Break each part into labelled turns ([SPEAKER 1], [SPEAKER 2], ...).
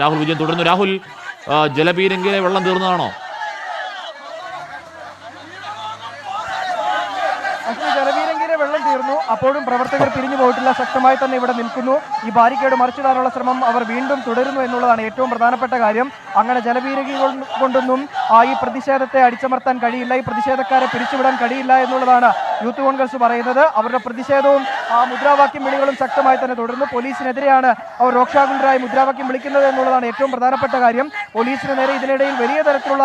[SPEAKER 1] രാഹുൽ വിജയൻ തുടരുന്നു. രാഹുൽ, ജലപീരങ്കിയിലെ വെള്ളം തീർന്നതാണോ?
[SPEAKER 2] ജലപീരങ്കിയിലെ വെള്ളം തീർന്നു. അപ്പോഴും പ്രവർത്തകർ പിരിഞ്ഞു പോയിട്ടില്ല, ശക്തമായി തന്നെ ഇവിടെ നിൽക്കുന്നു. ഈ ബാരിക്കേഡ് മറിച്ചിടാനുള്ള ശ്രമം അവർ വീണ്ടും തുടരുന്നു എന്നുള്ളതാണ് ഏറ്റവും പ്രധാനപ്പെട്ട കാര്യം. അങ്ങനെ ജലപീരങ്കി കൊണ്ടൊന്നും ഈ പ്രതിഷേധത്തെ അടിച്ചമർത്താൻ കഴിയില്ല, ഈ പ്രതിഷേധക്കാരെ പിരിച്ചുവിടാൻ കഴിയില്ല എന്നുള്ളതാണ് യൂത്ത് കോൺഗ്രസ് പറയുന്നത്. അവരുടെ പ്രതിഷേധവും മുദ്രാവാക്യം വിളികളും ശക്തമായി തന്നെ തുടരുന്നു. പോലീസിനെതിരെയാണ് അവർ രോക്ഷാകുലരായി മുദ്രാവാക്യം വിളിക്കുന്നത് എന്നുള്ളതാണ് ഏറ്റവും പ്രധാനപ്പെട്ട കാര്യം. പോലീസിന് നേരെ ഇതിനിടയിൽ വലിയ തരത്തിലുള്ള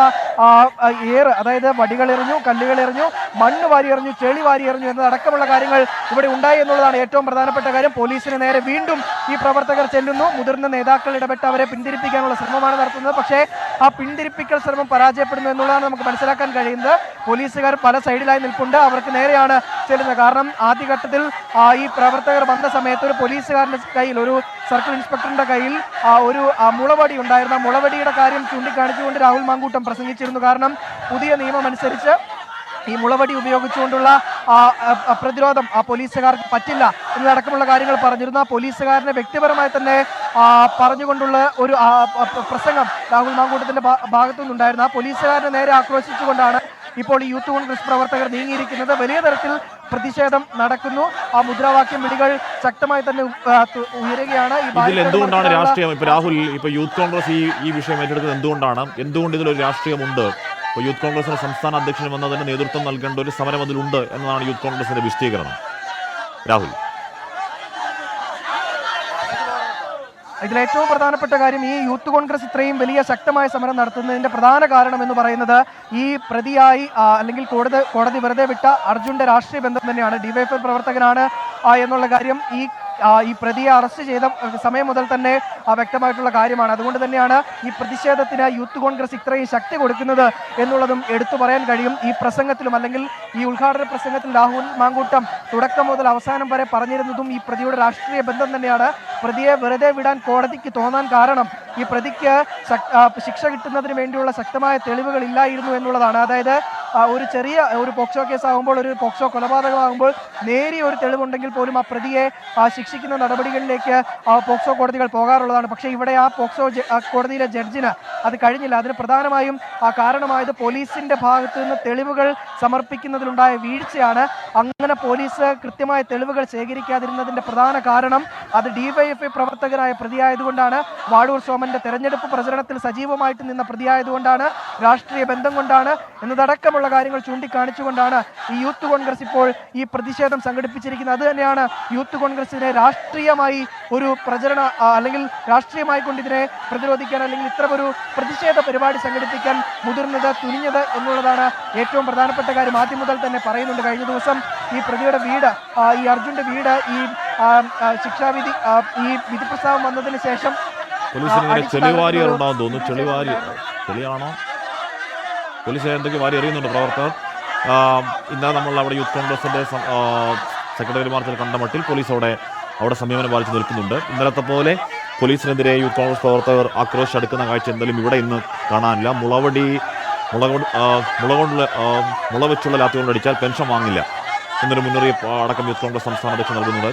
[SPEAKER 2] അതായത് വടികളെറിഞ്ഞു, കല്ലുകളെറിഞ്ഞു, മണ്ണ് വാരിയെറിഞ്ഞു, ചെളി വാരിയെറിഞ്ഞു എന്നതടക്കമുള്ള കാര്യങ്ങൾ ഇവിടെ ഉണ്ടായി എന്നുള്ളതാണ് ഏറ്റവും പ്രധാനപ്പെട്ട കാര്യം. പോലീസിന് നേരെ വീണ്ടും ഈ പ്രവർത്തകർ ചെല്ലുന്നു. മുതിർന്ന നേതാക്കൾ ഇടപെട്ട് അവരെ പിന്തിരിപ്പിക്കാനുള്ള ശ്രമമാണ് നടത്തുന്നത്. പക്ഷേ ആ പിന്തിരിപ്പിക്കൽ ശ്രമം പരാജയപ്പെടുന്നു എന്നുള്ളതാണ് നമുക്ക് മനസ്സിലാക്കാൻ കഴിയുന്നത്. പോലീസുകാർ പല സൈഡിലായി നിൽപ്പുണ്ട്, അവർക്ക് നേരെയാണ് ചെല്ലുന്നത്. കാരണം ആദ്യഘട്ടത്തിൽ ഈ പ്രവർത്തകർ വന്ന സമയത്ത് ഒരു പോലീസുകാരന്റെ കയ്യിൽ, ഒരു സർക്കിൾ ഇൻസ്പെക്ടറിന്റെ കയ്യിൽ ഒരു മുളവടി ഉണ്ടായിരുന്നു. ആ മുളവടിയുടെ കാര്യം ചൂണ്ടിക്കാണിച്ചുകൊണ്ട് രാഹുൽ മാങ്കൂട്ടം പ്രസംഗിച്ചിരുന്നു. കാരണം പുതിയ നിയമം അനുസരിച്ച് ഈ മുളവടി ഉപയോഗിച്ചുകൊണ്ടുള്ള പ്രതിരോധം പോലീസുകാർക്ക് പറ്റില്ല എന്നതടക്കമുള്ള കാര്യങ്ങൾ പറഞ്ഞിരുന്നു. ആ പോലീസുകാരനെ വ്യക്തിപരമായി തന്നെ പറഞ്ഞുകൊണ്ടുള്ള ഒരു പ്രസംഗം രാഹുൽ മാങ്കൂട്ടത്തിന്റെ ഭാഗത്തു നിന്നുണ്ടായിരുന്നു. ആ പോലീസുകാരനെ നേരെ ആക്രോശിച്ചുകൊണ്ടാണ് ഇപ്പോൾ ഈ യൂത്ത് കോൺഗ്രസ് പ്രവർത്തകർ നീങ്ങിയിരിക്കുന്നത്. വലിയ തരത്തിൽ പ്രതിഷേധം നടക്കുന്നു. ആ മുദ്രാവാക്യം വിളികൾ ശക്തമായി തന്നെ ഉയരുകയാണ്.
[SPEAKER 1] എന്തുകൊണ്ടാണ് രാഷ്ട്രീയം? ഇപ്പൊ രാഹുൽ, ഇപ്പൊ യൂത്ത് കോൺഗ്രസ് ഈ വിഷയം ഏറ്റെടുക്കുന്നത് എന്തുകൊണ്ട് ഇതിലൊരു രാഷ്ട്രീയമുണ്ട്? ഇപ്പോൾ യൂത്ത് കോൺഗ്രസിന്റെ സംസ്ഥാന അധ്യക്ഷൻ വന്നതിന് നേതൃത്വം നൽകേണ്ട ഒരു സമരം അതിലുണ്ട് എന്നതാണ് യൂത്ത് കോൺഗ്രസിന്റെ വിശദീകരണം. രാഹുൽ,
[SPEAKER 2] ഇതിൽ ഏറ്റവും പ്രധാനപ്പെട്ട കാര്യം, ഈ യൂത്ത് കോൺഗ്രസ് ഇത്രയും വലിയ ശക്തമായ സമരം നടത്തുന്നതിന്റെ പ്രധാന കാരണം എന്ന് പറയുന്നത് ഈ പ്രതിയായി അല്ലെങ്കിൽ കോടതി വെറുതെ വിട്ട അർജുന്റെ രാഷ്ട്രീയ ബന്ധം തന്നെയാണ്. ഡിവൈഎഫ്ഐ പ്രവർത്തകനാണ് എന്നുള്ള കാര്യം ഈ പ്രതിയെ അറസ്റ്റ് ചെയ്ത സമയം മുതൽ തന്നെ വ്യക്തമായിട്ടുള്ള കാര്യമാണ്. അതുകൊണ്ട് തന്നെയാണ് ഈ പ്രതിഷേധത്തിന് യൂത്ത് കോൺഗ്രസ് ഇത്രയും ശക്തി കൊടുക്കുന്നത് എന്നുള്ളതും എടുത്തു പറയാൻ കഴിയും. ഈ പ്രസംഗത്തിലും അല്ലെങ്കിൽ ഈ ഉദ്ഘാടന പ്രസംഗത്തിൽ രാഹുൽ മാങ്കൂട്ടം തുടക്കം മുതൽ അവസാനം വരെ പറഞ്ഞിരുന്നതും ഈ പ്രതിയുടെ രാഷ്ട്രീയ ബന്ധം തന്നെയാണ്. പ്രതിയെ വെറുതെ വിടാൻ കോടതിക്ക് തോന്നാൻ കാരണം ഈ പ്രതിക്ക് ശിക്ഷ കിട്ടുന്നതിന് വേണ്ടിയുള്ള ശക്തമായ തെളിവുകൾ ഇല്ലായിരുന്നു എന്നുള്ളതാണ്. അതായത് ഒരു ചെറിയ ഒരു പോക്സോ കേസ് ആകുമ്പോൾ, ഒരു പോക്സോ കൊലപാതകമാകുമ്പോൾ നേരിയ ഒരു തെളിവുണ്ടെങ്കിൽ പോലും ആ പ്രതിയെ ശിക്ഷിക്കുന്ന നടപടികളിലേക്ക് പോക്സോ കോടതികൾ പോകാറുള്ളതാണ്. പക്ഷേ ഇവിടെ ആ പോക്സോ കോടതിയിലെ ജഡ്ജിന് അത് കഴിഞ്ഞില്ല. അതിന് പ്രധാനമായും കാരണമായത് പോലീസിന്റെ ഭാഗത്തു നിന്ന് തെളിവുകൾ സമർപ്പിക്കുന്നതിലുണ്ടായ വീഴ്ചയാണ്. അങ്ങനെ പോലീസ് കൃത്യമായ തെളിവുകൾ ശേഖരിക്കാതിരുന്നതിന്റെ പ്രധാന കാരണം അത് ഡിവൈഎഫ്ഐ പ്രവർത്തകരായ പ്രതിയായതുകൊണ്ടാണ്. വാഴൂർ സോമന്റെ തെരഞ്ഞെടുപ്പ് പ്രചരണത്തിൽ സജീവമായിട്ട് നിന്ന പ്രതിയായതുകൊണ്ടാണ്, രാഷ്ട്രീയ ബന്ധം കൊണ്ടാണ് എന്നതടക്കമുള്ള കാര്യങ്ങൾ ചൂണ്ടിക്കാണിച്ചുകൊണ്ടാണ് ഈ യൂത്ത് കോൺഗ്രസ് ഇപ്പോൾ ഈ പ്രതിഷേധം സംഘടിപ്പിച്ചിരിക്കുന്നത്. അത് തന്നെയാണ് യൂത്ത് കോൺഗ്രസിനെ രാഷ്ട്രീയമായി ഒരു പ്രചരണ അല്ലെങ്കിൽ രാഷ്ട്രീയമായി കൊണ്ട് ഇതിനെ പ്രതിരോധിക്കാൻ അല്ലെങ്കിൽ ഇത്തരമൊരു പ്രതിഷേധ പരിപാടി സംഘടിപ്പിക്കാൻ തുനിഞ്ഞത് എന്നുള്ളതാണ് ഏറ്റവും പ്രധാനപ്പെട്ട കാര്യം. ആദ്യം മുതൽ തന്നെ പറയുന്നുണ്ട്. കഴിഞ്ഞ ദിവസം ഈ പ്രതിയുടെ വീട്, ഈ അർജുന്റെ വീട്, ഈ ശിക്ഷാവിധി, ഈ വിധി പ്രസ്താവം വന്നതിന് ശേഷം
[SPEAKER 1] പോലീസ് എന്തൊക്കെ വാരി എറിയുന്നുണ്ട് പ്രവർത്തകർ. ഇന്നലെ നമ്മൾ അവിടെ യൂത്ത് കോൺഗ്രസിന്റെ സെക്രട്ടറി മാർച്ചിൽ കണ്ട മട്ടിൽ പോലീസ് അവിടെ സമീപനം പാലിച്ച് നിൽക്കുന്നുണ്ട്. ഇന്നലത്തെ പോലെ പോലീസിനെതിരെ യൂത്ത് കോൺഗ്രസ് പ്രവർത്തകർ ആക്രോശിച്ചെടുക്കുന്ന കാഴ്ച എന്തായാലും ഇവിടെ ഇന്ന് കാണാനില്ല. മുള വെച്ചുള്ള ലാത്തി കൊണ്ടടിച്ചാൽ പെൻഷൻ വാങ്ങില്ല എന്നൊരു മുന്നറിയിപ്പ് അടക്കം യൂത്ത് കോൺഗ്രസ് സംസ്ഥാന അധ്യക്ഷൻ നൽകുന്നുണ്ട്.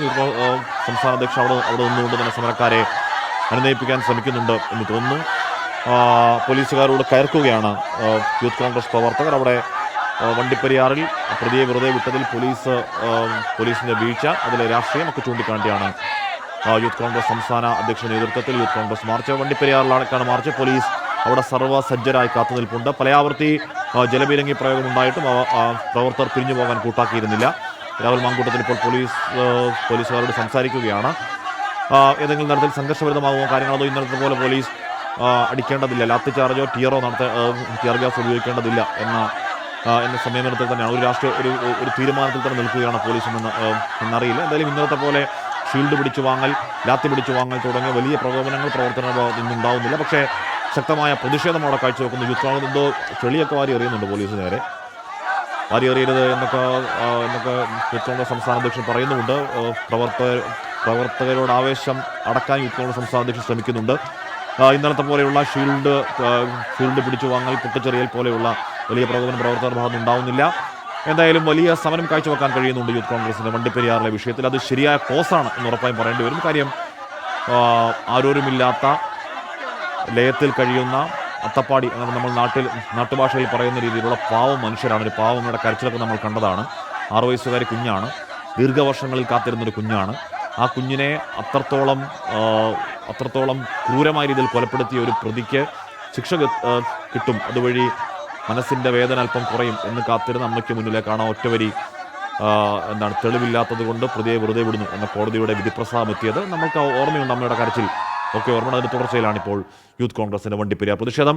[SPEAKER 1] സംസ്ഥാന അധ്യക്ഷൻ അവിടെ നിന്നുകൊണ്ട് തന്നെ സമരക്കാരെ അനുനയിപ്പിക്കാൻ ശ്രമിക്കുന്നുണ്ട് എന്ന് തോന്നുന്നു. പോലീസുകാരോട് കയർക്കുകയാണ് യൂത്ത് കോൺഗ്രസ് പ്രവർത്തകർ. അവിടെ വണ്ടിപ്പെരിയാറിൽ പ്രതിയെ വെറുതെ വിട്ടതിൽ പോലീസിന്റെ വീഴ്ച, അതിലെ രാഷ്ട്രീയമൊക്കെ ചൂണ്ടിക്കാട്ടിയാണ് യൂത്ത് കോൺഗ്രസ് സംസ്ഥാന അധ്യക്ഷ നേതൃത്വത്തിൽ യൂത്ത് കോൺഗ്രസ് മാർച്ച്. വണ്ടിപ്പെരിയാറിലാണ് മാർച്ച്. പോലീസ് അവിടെ സർവ്വസജ്ജരായി കാത്തുനിൽപ്പുണ്ട്. പലയാവർത്തി ജലപീരങ്കി പ്രയോഗം ഉണ്ടായിട്ടും പ്രവർത്തകർ പിരിഞ്ഞു പോകാൻ കൂട്ടാക്കിയിരുന്നില്ല. രാഹുൽ മാങ്കൂട്ടത്തിൽ ഇപ്പോൾ പോലീസുകാരോട് സംസാരിക്കുകയാണ്. ഏതെങ്കിലും തരത്തിൽ സംഘർഷഭരിതമാകുമോ കാര്യങ്ങൾ, അതോ ഇന്നലത്തെ പോലെ പോലീസ് അടിക്കേണ്ടതില്ല, ലാത്തി ചാർജോ ടിയറോ ടിയർ ഗ്യാസ് ഉപയോഗിക്കേണ്ടതില്ല എന്ന സമീപനത്തിൽ തന്നെയാണ്, ഒരു തീരുമാനത്തിൽ തന്നെ നിൽക്കുകയാണ് പോലീസ് എന്നറിയില്ല. എന്തായാലും ഇന്നലത്തെ പോലെ ഷീൽഡ് പിടിച്ചു വാങ്ങൽ, ലാത്തി പിടിച്ചു വാങ്ങൽ തുടങ്ങിയ വലിയ പ്രകോപനങ്ങൾ പ്രവർത്തനങ്ങൾ ഇന്നുണ്ടാവുന്നില്ല. പക്ഷേ ശക്തമായ പ്രതിഷേധം അവിടെ കാഴ്ചവെക്കുന്നു. യൂത്ത് കോൺഗ്രസ് എന്തോ ചെളിയൊക്കെ വാരി എറിയുന്നുണ്ട് പോലീസ് നേരെ. വാരി എറിയരുത് എന്നൊക്കെ യൂത്ത് കോൺഗ്രസ് സംസ്ഥാന അധ്യക്ഷൻ പറയുന്നുമുണ്ട്. പ്രവർത്തകരോട് ആവേശം അടക്കാൻ യൂത്ത് കോൺഗ്രസ് സംസ്ഥാന അധ്യക്ഷൻ ശ്രമിക്കുന്നുണ്ട്. ഇന്നലത്തെ പോലെയുള്ള ഷീൽഡ് പിടിച്ചു വാങ്ങൽ, പൊട്ടിച്ചെറിയൽ പോലെയുള്ള വലിയ പ്രകോപനം പ്രവർത്തകർ ഭാഗത്ത് ഉണ്ടാവുന്നില്ല. എന്തായാലും വലിയ സമരം കാഴ്ചവെക്കാൻ കഴിയുന്നുണ്ട് യൂത്ത് കോൺഗ്രസിന്റെ വണ്ടിപ്പെരിയാറിലെ വിഷയത്തിൽ. അത് ശരിയായ കോസാണ് എന്ന് ഉറപ്പായും പറയേണ്ടി വരും. കാര്യം ആരോരുമില്ലാത്ത ലയത്തിൽ കഴിയുന്ന അത്തപ്പാടി അങ്ങനെ നമ്മൾ നാട്ടുഭാഷയിൽ പറയുന്ന രീതിയിലുള്ള പാവം മനുഷ്യരാണ്. ഒരു പാവമ്മയുടെ കരച്ചിലൊക്കെ നമ്മൾ കണ്ടതാണ്. 6 വയസ്സുകാരി കുഞ്ഞാണ്, ദീർഘവർഷങ്ങളിൽ കാത്തിരുന്നൊരു കുഞ്ഞാണ്. ആ കുഞ്ഞിനെ അത്രത്തോളം ക്രൂരമായ രീതിയിൽ കൊലപ്പെടുത്തിയ ഒരു പ്രതിക്ക് ശിക്ഷ കിട്ടും, അതുവഴി മനസ്സിൻ്റെ വേദന അല്പം കുറയും എന്ന് കാത്തിരുന്ന അമ്മയ്ക്ക് മുന്നിലേക്കാണ് ഒറ്റവരി തെളിവില്ലാത്തത് കൊണ്ട് പ്രതിയെ വെറുതെ വിടുന്നു എന്ന കോടതിയുടെ വിധിപ്രസ്താവം എത്തിയത്. നമുക്ക് ഓർമ്മയുണ്ട് അമ്മയുടെ കരച്ചിൽ ഒക്കെ ഓർമ്മ. അതിൻ്റെ തുടർച്ചയിലാണ് ഇപ്പോൾ യൂത്ത് കോൺഗ്രസിൻ്റെ വണ്ടിപ്പെരിയാർ പ്രതിഷേധം.